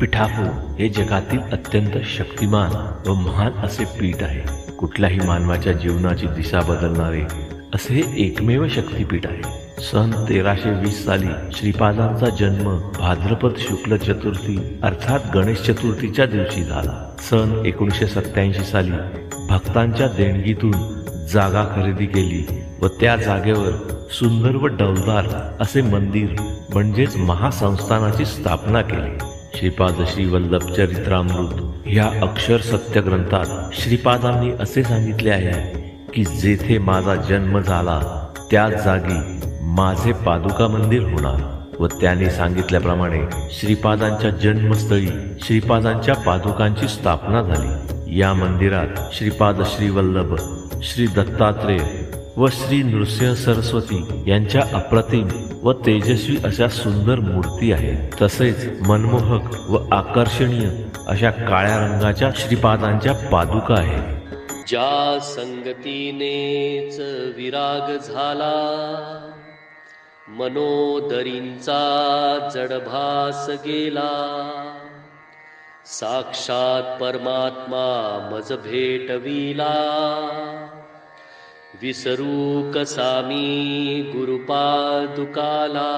पिठापू हे जगातील अत्यंत शक्तिमान व महान असे पीठ आहे. कुठल्याही मानवाच्या जीवनाची दिशा बदलणारे असे हे एकमेव शक्तिपीठ आहे. सन 1320 साली श्रीपादांचा जन्म भाद्रपद शुक्ल चतुर्थी अर्थात गणेश चतुर्थीच्या दिवशी झाला. सन 1987 साली भक्तांच्या देणगीतून जागा खरेदी केली व त्या जागेवर सुंदर व डौलदार असे मंदिर म्हणजेच महासंस्थानाची स्थापना केली. श्रीपाद श्रीवल्लभ चरित्रामृत ह्या अक्षर सत्य ग्रंथात श्रीपादांनी असे सांगितले आहे की जेथे माझा जन्म झाला त्याच जागी माझे पादुका मंदिर होणार व त्यांनी सांगितल्याप्रमाणे श्रीपादांच्या जन्मस्थळी श्रीपादांच्या पादुकांची स्थापना झाली. या मंदिरात श्रीपाद श्रीवल्लभ, श्री दत्तात्रेय व श्री नृसिंह सरस्वती यांच्या अप्रतिम व तेजस्वी अशा सुंदर मूर्ती आहेत. तसेच मनमोहक व आकर्षणीय अशा काळ्या रंगाच्या श्रीपादांच्या पादुका आहेत. ज्या संगतीनेच विराग झाला, मनोदरींचा जडभास गेला, साक्षात परमात्मा मज भेटविला, विसरू कसा मी गुरुपादुकाला.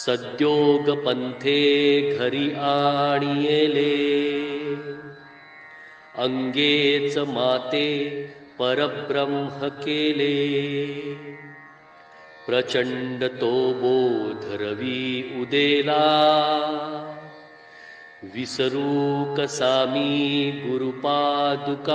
सद्योग पंथे घरी आणिले, अंगेच माते परब्रह्म केले, प्रचंड तो बोध रवी उदेला, विसरू कसा मी गुरुपादुकाला.